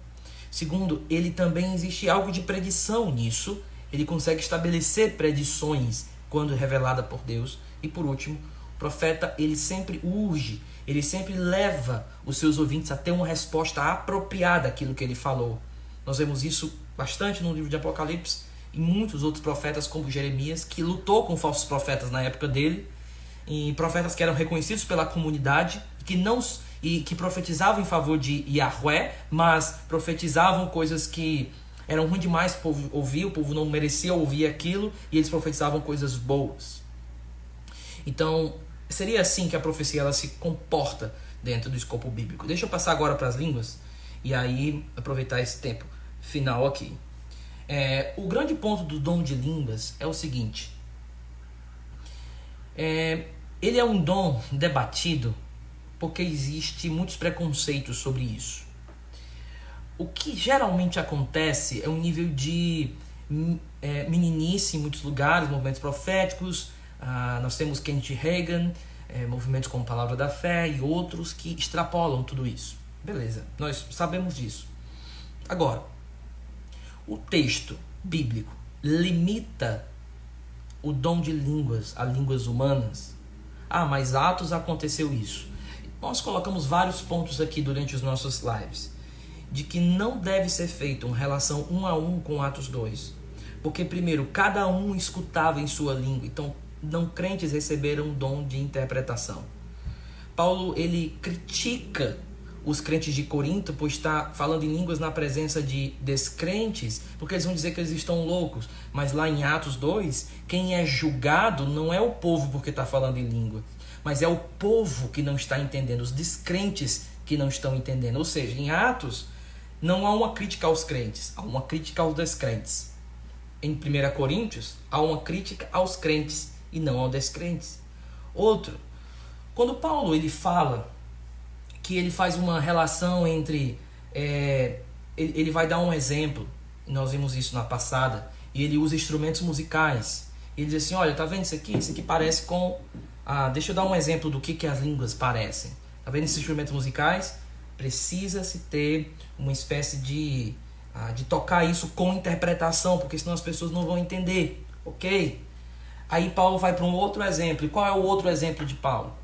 Segundo, ele também existe algo de predição nisso. Ele consegue estabelecer predições quando revelada por Deus. E por último, o profeta ele sempre urge, ele sempre leva os seus ouvintes a ter uma resposta apropriada àquilo que ele falou. Nós vemos isso bastante no livro de Apocalipse e muitos outros profetas como Jeremias, que lutou com falsos profetas na época dele, e profetas que eram reconhecidos pela comunidade, que profetizavam em favor de Yahweh, mas profetizavam coisas que eram ruins demais para o povo ouvir, o povo não merecia ouvir aquilo, e eles profetizavam coisas boas. Então, seria assim que a profecia ela se comporta dentro do escopo bíblico. Deixa eu passar agora para as línguas, e aí aproveitar esse tempo final aqui. O grande ponto do dom de línguas é o seguinte. Ele é um dom debatido porque existe muitos preconceitos sobre isso. O que geralmente acontece é um nível de meninice em muitos lugares, movimentos proféticos. Nós temos Kenneth Hagin, movimentos como Palavra da Fé e outros que extrapolam tudo isso. Beleza, nós sabemos disso. Agora, o texto bíblico limita o dom de línguas a línguas humanas? Mas Atos aconteceu isso. Nós colocamos vários pontos aqui durante os nossos lives de que não deve ser feita uma relação 1 a 1 com Atos 2. Porque primeiro, cada um escutava em sua língua. Então, não crentes receberam o dom de interpretação. Paulo, ele critica os crentes de Corinto por estar falando em línguas na presença de descrentes, porque eles vão dizer que eles estão loucos. Mas lá em Atos 2, quem é julgado não é o povo porque está falando em língua, mas é o povo que não está entendendo, os descrentes que não estão entendendo. Ou seja, em Atos não há uma crítica aos crentes, há uma crítica aos descrentes. Em 1 Coríntios, há uma crítica aos crentes e não aos descrentes. Outro, quando Paulo ele fala que ele faz uma relação entre... ele vai dar um exemplo, nós vimos isso na passada, e ele usa instrumentos musicais. Ele diz assim, olha, tá vendo isso aqui? Isso aqui parece com... deixa eu dar um exemplo do que as línguas parecem. Tá vendo esses instrumentos musicais? Precisa-se ter uma espécie de tocar isso com interpretação, porque senão as pessoas não vão entender, ok? Aí Paulo vai para um outro exemplo. E qual é o outro exemplo de Paulo?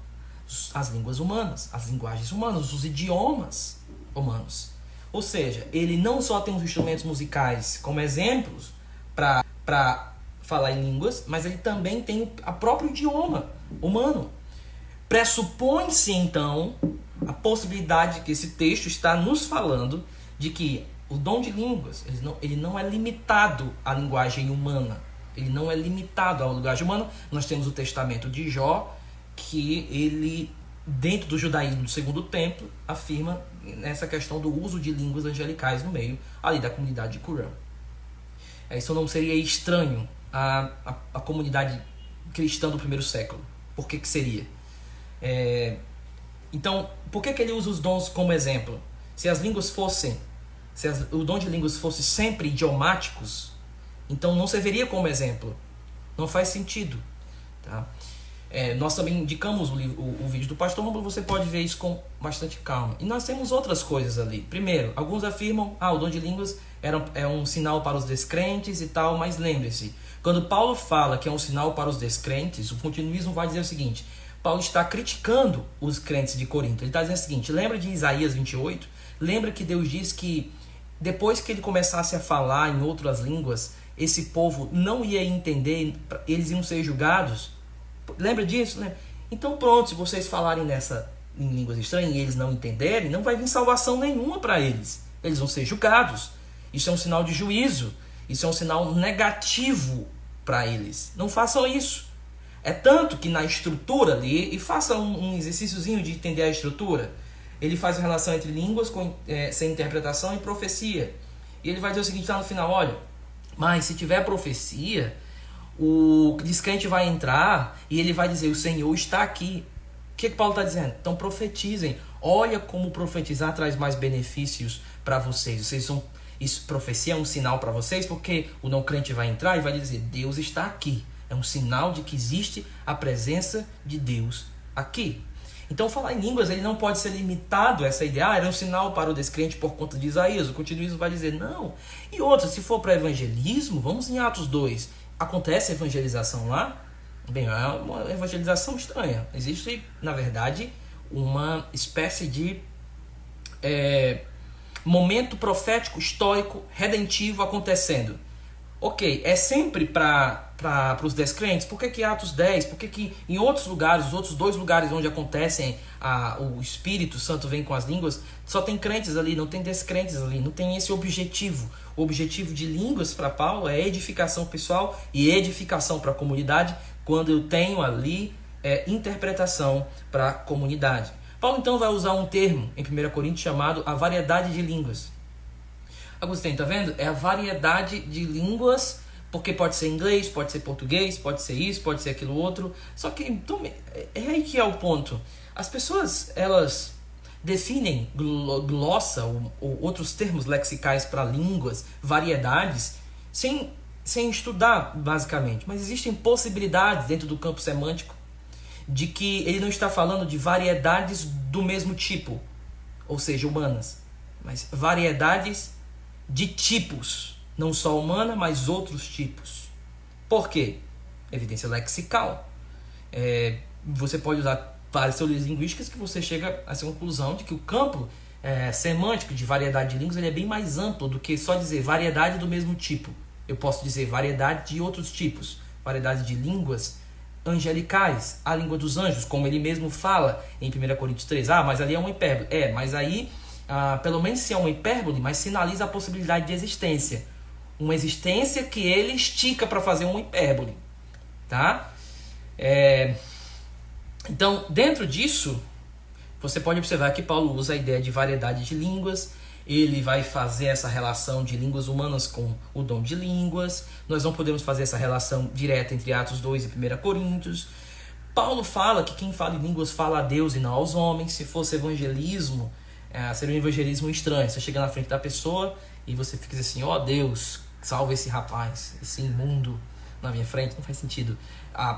As línguas humanas, as linguagens humanas, os idiomas humanos. Ou seja, ele não só tem os instrumentos musicais como exemplos para falar em línguas, mas ele também tem o próprio idioma humano. Pressupõe-se então a possibilidade de que esse texto está nos falando de que o dom de línguas ele não é limitado à linguagem humana. Ele não é limitado à linguagem humana. Nós temos o testamento de Jó, que ele, dentro do judaísmo do Segundo Templo, afirma nessa questão do uso de línguas angelicais no meio ali da comunidade de Qumran. Isso não seria estranho à comunidade cristã do primeiro século. Por que seria? Então, por que ele usa os dons como exemplo? Se as línguas fossem, o dom de línguas fosse sempre idiomáticos, então não serviria como exemplo. Não faz sentido. Tá? Nós também indicamos o vídeo do pastor Romulo, você pode ver isso com bastante calma. E nós temos outras coisas ali. Primeiro, alguns afirmam o dom de línguas é um sinal para os descrentes e tal, mas lembre-se, quando Paulo fala que é um sinal para os descrentes, o continuismo vai dizer o seguinte: Paulo está criticando os crentes de Corinto. Ele está dizendo o seguinte: lembra de Isaías 28? Lembra que Deus diz que depois que ele começasse a falar em outras línguas, esse povo não ia entender, eles iam ser julgados? Lembra disso, né? Então pronto, se vocês falarem em línguas estranhas e eles não entenderem, não vai vir salvação nenhuma para eles. Eles vão ser julgados. Isso é um sinal de juízo. Isso é um sinal negativo para eles. Não façam isso. É tanto que na estrutura ali, e faça um exercíciozinho de entender a estrutura, ele faz a relação entre línguas sem interpretação e profecia. E ele vai dizer o seguinte lá no final: olha, mas se tiver profecia, o descrente vai entrar e ele vai dizer: o Senhor está aqui. O que Paulo está dizendo? Então profetizem. Olha como profetizar traz mais benefícios para vocês. Isso, profecia é um sinal para vocês, porque o não crente vai entrar e vai dizer: Deus está aqui. É um sinal de que existe a presença de Deus aqui. Então falar em línguas ele não pode ser limitado a essa ideia. Era um sinal para o descrente por conta de Isaías. O continuismo vai dizer não. E outra, se for para evangelismo, vamos em Atos 2. Acontece evangelização lá? Bem, é uma evangelização estranha. Existe, na verdade, uma espécie de momento profético, histórico, redentivo acontecendo. Ok, é sempre para os descrentes? Por que Atos 10? Por que em outros lugares, os outros 2 lugares onde acontecem o Espírito Santo vem com as línguas, só tem crentes ali, não tem descrentes ali, não tem esse objetivo. O objetivo de línguas para Paulo é edificação pessoal e edificação para a comunidade, quando eu tenho ali interpretação para a comunidade. Paulo então vai usar um termo em 1 Coríntios chamado a variedade de línguas. Agostinho, tá vendo? É a variedade de línguas, porque pode ser inglês, pode ser português, pode ser isso, pode ser aquilo outro. Só que então, é aí que é o ponto. As pessoas, elas definem glossa ou outros termos lexicais para línguas, variedades, sem estudar, basicamente. Mas existem possibilidades dentro do campo semântico de que ele não está falando de variedades do mesmo tipo, ou seja, humanas, mas variedades de tipos, não só humana, mas outros tipos. Por quê? Evidência lexical. Você pode usar várias teorias linguísticas que você chega a essa conclusão de que o campo semântico de variedade de línguas ele é bem mais amplo do que só dizer variedade do mesmo tipo. Eu posso dizer variedade de outros tipos. Variedade de línguas angelicais, a língua dos anjos, como ele mesmo fala em 1 Coríntios 3. Mas ali é uma hipérbole. Mas aí, pelo menos se é uma hipérbole, mas sinaliza a possibilidade de existência. Uma existência que ele estica para fazer uma hipérbole. Tá? Então, dentro disso, você pode observar que Paulo usa a ideia de variedade de línguas. Ele vai fazer essa relação de línguas humanas com o dom de línguas. Nós não podemos fazer essa relação direta entre Atos 2 e 1 Coríntios. Paulo fala que quem fala em línguas fala a Deus e não aos homens. Se fosse evangelismo, seria um evangelismo estranho. Você chega na frente da pessoa e você fica assim: ó Deus, salva esse rapaz, esse imundo na minha frente. Não faz sentido.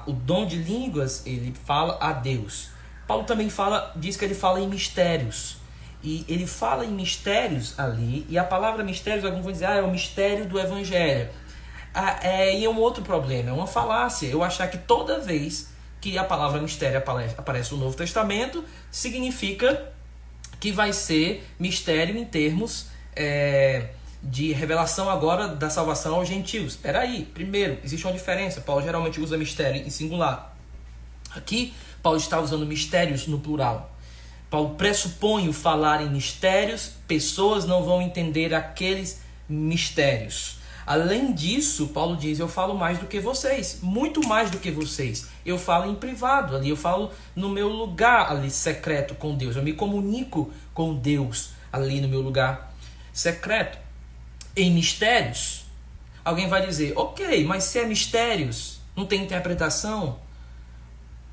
O dom de línguas, ele fala a Deus. Paulo também diz que ele fala em mistérios. E ele fala em mistérios ali, e a palavra mistérios, alguns vão dizer, é o mistério do evangelho. E é um outro problema, é uma falácia. Eu achar que toda vez que a palavra mistério aparece no Novo Testamento, significa que vai ser mistério em termos de revelação agora da salvação aos gentios. Espera aí, primeiro, existe uma diferença. Paulo geralmente usa mistério em singular. Aqui, Paulo está usando mistérios no plural. Paulo pressupõe o falar em mistérios, pessoas não vão entender aqueles mistérios. Além disso, Paulo diz, eu falo mais do que vocês, muito mais do que vocês. Eu falo em privado, ali eu falo no meu lugar ali secreto com Deus. Eu me comunico com Deus ali no meu lugar secreto. Em mistérios, alguém vai dizer, ok, mas se é mistérios, não tem interpretação,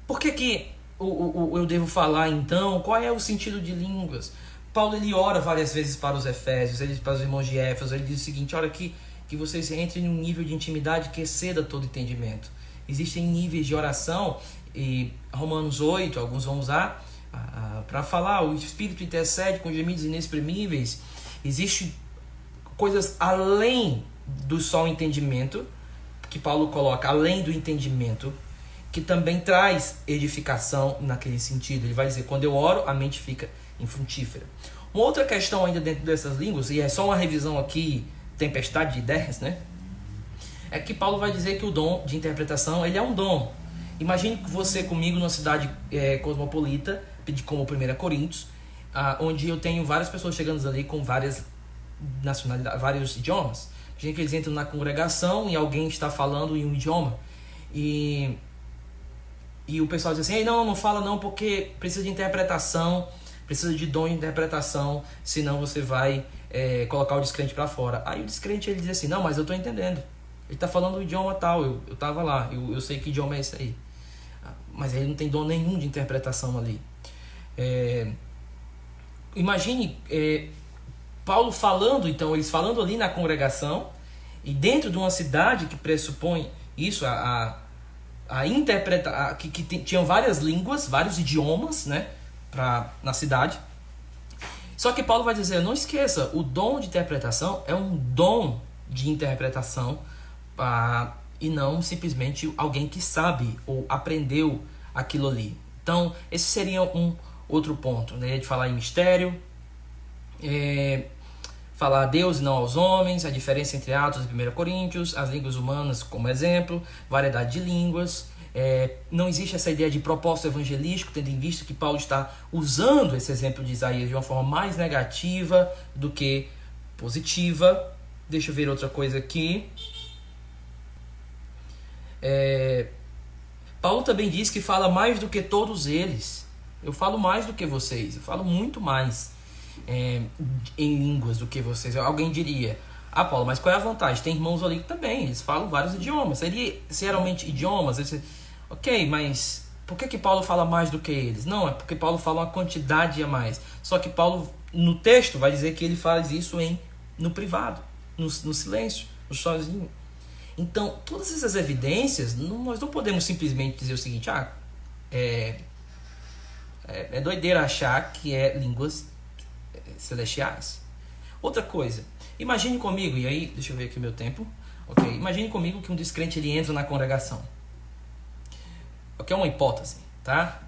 por que eu devo falar então? Qual é o sentido de línguas? Paulo ele ora várias vezes para os Efésios, ele para os irmãos de Éfeso, ele diz o seguinte: olha que vocês entrem em um nível de intimidade que exceda todo entendimento. Existem níveis de oração, e Romanos 8, alguns vão usar para falar, o Espírito intercede com gemidos inexprimíveis. Existem coisas além do só entendimento, que Paulo coloca, além do entendimento, que também traz edificação naquele sentido. Ele vai dizer, quando eu oro, a mente fica infrutífera. Uma outra questão ainda dentro dessas línguas, e é só uma revisão aqui, tempestade de ideias, né? É que Paulo vai dizer que o dom de interpretação, ele é um dom. Imagine você comigo numa cidade cosmopolita, como 1 Coríntios, onde eu tenho várias pessoas chegando ali com várias nacionalidades, vários idiomas. Imagine que eles entram na congregação e alguém está falando em um idioma. E o pessoal diz assim, não fala não, porque precisa de interpretação, precisa de dom de interpretação, senão você vai colocar o descrente para fora. Aí o descrente ele diz assim, não, mas eu estou entendendo, ele está falando o idioma tal, eu estava lá, eu sei que idioma é esse aí. Mas ele não tem dom nenhum de interpretação ali. Imagine Paulo falando, então, eles falando ali na congregação, e dentro de uma cidade que pressupõe isso, que tinham várias línguas, vários idiomas, né, na cidade. Só que Paulo vai dizer, não esqueça, o dom de interpretação é um dom de interpretação e não simplesmente alguém que sabe ou aprendeu aquilo ali. Então, esse seria um outro ponto, né, de falar em mistério, falar a Deus e não aos homens, a diferença entre Atos e 1 Coríntios, as línguas humanas como exemplo, variedade de línguas. Não existe essa ideia de propósito evangelístico, tendo em vista que Paulo está usando esse exemplo de Isaías de uma forma mais negativa do que positiva. Deixa eu ver outra coisa aqui. Paulo também diz que fala mais do que todos eles. Eu falo mais do que vocês, eu falo muito mais em línguas do que vocês. Alguém diria, Paulo, mas qual é a vantagem? Tem irmãos ali que também, eles falam vários idiomas. Seria realmente idiomas? Ok, mas por que Paulo fala mais do que eles? Não, é porque Paulo fala uma quantidade a mais. Só que Paulo, no texto, vai dizer que ele faz isso no privado, no silêncio, no sozinho. Então, todas essas evidências, nós não podemos simplesmente dizer o seguinte, é doideira achar que é línguas celestiais. Outra coisa, imagine comigo, e aí, deixa eu ver aqui o meu tempo. Ok, imagine comigo que um descrente ele entra na congregação. Ok, é uma hipótese, tá?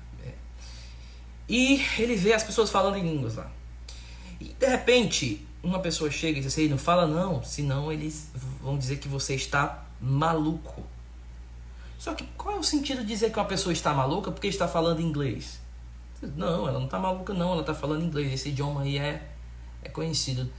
E ele vê as pessoas falando em línguas lá. E de repente, uma pessoa chega e diz assim, não fala não, senão eles vão dizer que você está maluco. Só que qual é o sentido de dizer que uma pessoa está maluca porque está falando inglês? Não, ela não está maluca não, ela está falando inglês. Esse idioma aí é conhecido.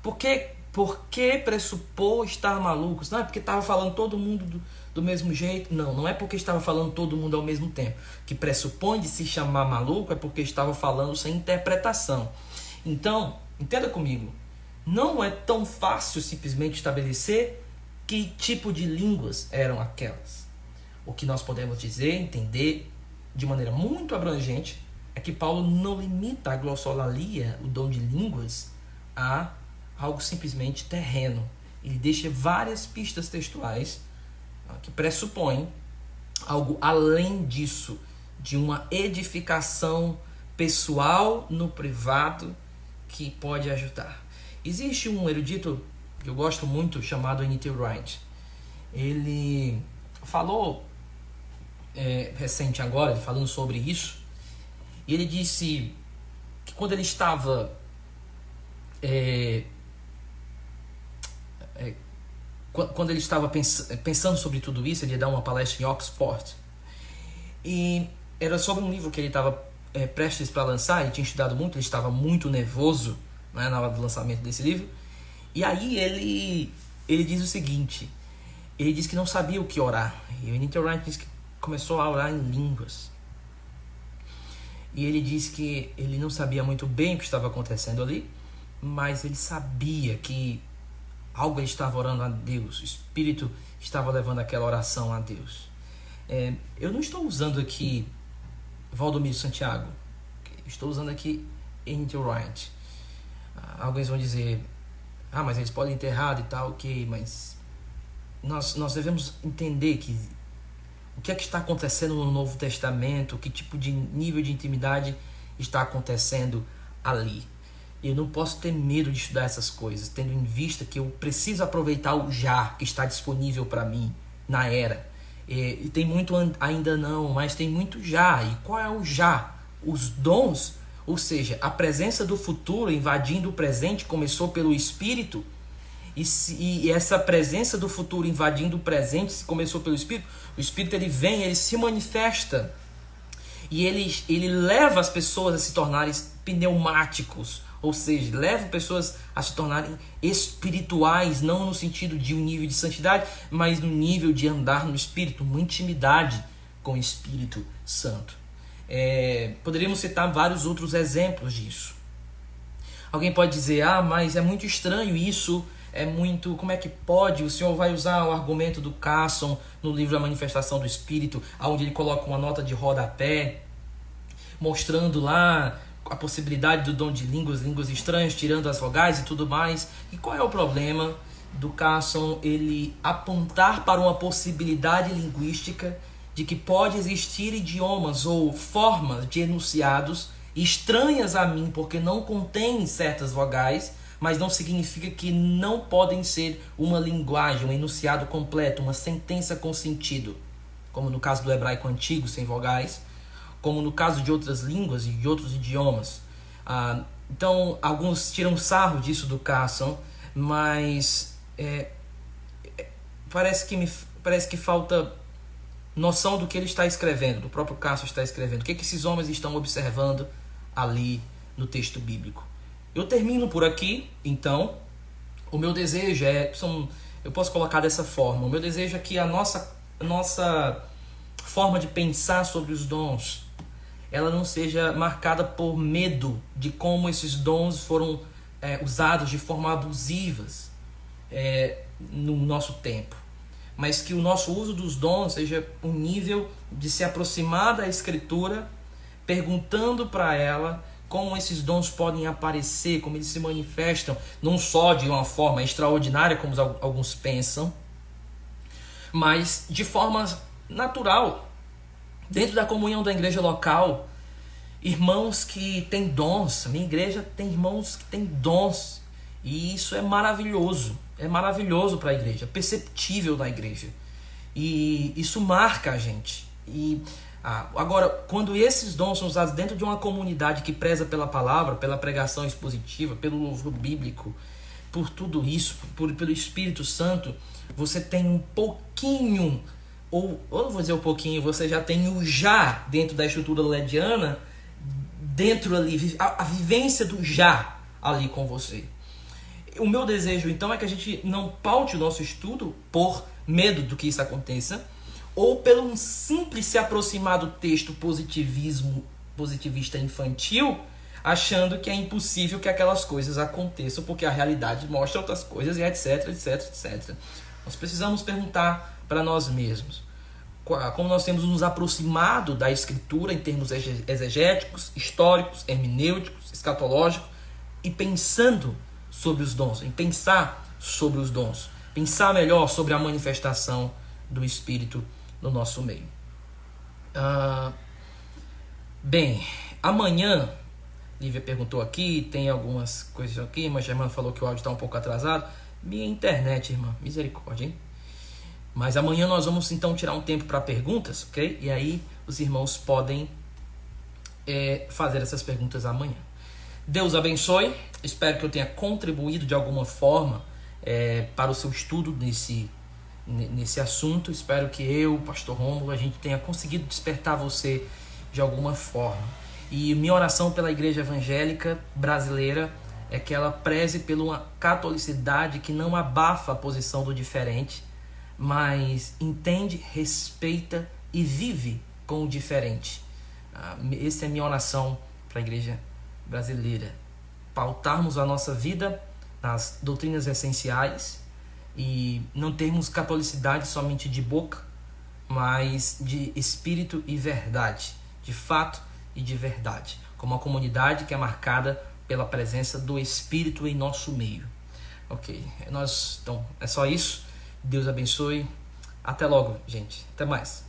Por que pressupor estar maluco? Não é porque estava falando todo mundo do mesmo jeito. Não é porque estava falando todo mundo ao mesmo tempo. O que pressupõe de se chamar maluco é porque estava falando sem interpretação. Então, entenda comigo. Não é tão fácil simplesmente estabelecer que tipo de línguas eram aquelas. O que nós podemos dizer, entender de maneira muito abrangente, é que Paulo não limita a glossolalia, o dom de línguas, a algo simplesmente terreno. Ele deixa várias pistas textuais que pressupõem algo além disso, de uma edificação pessoal no privado que pode ajudar. Existe um erudito que eu gosto muito chamado N.T. Wright. Ele falou recente agora, falando sobre isso, e ele disse que quando ele estava quando ele estava pensando sobre tudo isso, ele ia dar uma palestra em Oxford, e era sobre um livro que ele estava prestes para lançar. Ele tinha estudado muito, ele estava muito nervoso, né, na hora do lançamento desse livro. E aí ele diz o seguinte, ele diz que não sabia o que orar, e o N.T. Wright diz que começou a orar em línguas. E ele disse que ele não sabia muito bem o que estava acontecendo ali, mas ele sabia que algo ele estava orando a Deus, o Espírito estava levando aquela oração a Deus. Eu não estou usando aqui Valdomiro Santiago, estou usando aqui N.T. Wright. Alguns vão dizer, mas eles podem ter errado e tal, ok, mas nós devemos entender que o que é que está acontecendo no Novo Testamento, que tipo de nível de intimidade está acontecendo ali. Eu não posso ter medo de estudar essas coisas, tendo em vista que eu preciso aproveitar o já que está disponível para mim na era. E tem muito ainda não, mas tem muito já. E qual é o já? Os dons, ou seja, a presença do futuro invadindo o presente começou pelo Espírito. E essa presença do futuro invadindo o presente, se começou pelo Espírito, o Espírito ele vem, ele se manifesta e ele leva as pessoas a se tornarem pneumáticos, ou seja, leva pessoas a se tornarem espirituais, não no sentido de um nível de santidade, mas no nível de andar no Espírito, uma intimidade com o Espírito Santo. Poderíamos citar vários outros exemplos disso. Alguém pode dizer, mas é muito estranho isso, como é que pode? O senhor vai usar o argumento do Carson no livro A Manifestação do Espírito, onde ele coloca uma nota de rodapé, mostrando lá a possibilidade do dom de línguas estranhas, tirando as vogais e tudo mais. E qual é o problema do Carson ele apontar para uma possibilidade linguística de que pode existir idiomas ou formas de enunciados estranhas a mim porque não contêm certas vogais, mas não significa que não podem ser uma linguagem, um enunciado completo, uma sentença com sentido, como no caso do hebraico antigo, sem vogais, como no caso de outras línguas e de outros idiomas. Então, alguns tiram sarro disso do Carson, mas parece que falta noção do que ele está escrevendo, do próprio Carson está escrevendo, o que esses homens estão observando ali no texto bíblico. Eu termino por aqui, então. O meu desejo eu posso colocar dessa forma, o meu desejo é que a nossa forma de pensar sobre os dons, ela não seja marcada por medo de como esses dons foram usados de forma abusivas no nosso tempo, mas que o nosso uso dos dons seja um nível de se aproximar da Escritura, perguntando para ela como esses dons podem aparecer, como eles se manifestam, não só de uma forma extraordinária, como alguns pensam, mas de forma natural, dentro da comunhão da igreja local. Irmãos que têm dons, a minha igreja tem irmãos que têm dons, e isso é maravilhoso para a igreja, perceptível na igreja, e isso marca a gente. Agora, quando esses dons são usados dentro de uma comunidade que preza pela palavra, pela pregação expositiva, pelo louvor bíblico, por tudo isso, pelo Espírito Santo, você tem um pouquinho ou não vou dizer um pouquinho, você já tem o já dentro da estrutura lediana, dentro ali, a vivência do já ali com você. O meu desejo, então, é que a gente não paute o nosso estudo por medo do que isso aconteça, ou pelo um simples se aproximar do texto positivista infantil, achando que é impossível que aquelas coisas aconteçam, porque a realidade mostra outras coisas, e etc, etc, etc. Nós precisamos perguntar para nós mesmos como nós temos nos aproximado da Escritura em termos exegéticos, históricos, hermenêuticos, escatológicos, e pensando sobre os dons, em pensar sobre os dons, pensar melhor sobre a manifestação do Espírito no nosso meio. Bem, amanhã, Lívia perguntou aqui, tem algumas coisas aqui, mas a irmã falou que o áudio está um pouco atrasado. Minha internet, irmã, misericórdia, hein? Mas amanhã nós vamos então tirar um tempo para perguntas, ok? E aí os irmãos podem fazer essas perguntas amanhã. Deus abençoe. Espero que eu tenha contribuído de alguma forma para o seu estudo nesse assunto. Espero que eu, pastor Rômulo, a gente tenha conseguido despertar você de alguma forma. E minha oração pela igreja evangélica brasileira é que ela preze por uma catolicidade que não abafa a posição do diferente, mas entende, respeita e vive com o diferente. Essa é a minha oração para a igreja brasileira. Pautarmos a nossa vida nas doutrinas essenciais e não termos catolicidade somente de boca, mas de espírito e verdade, de fato e de verdade, como uma comunidade que é marcada pela presença do Espírito em nosso meio. Ok, então é só isso. Deus abençoe. Até logo, gente. Até mais.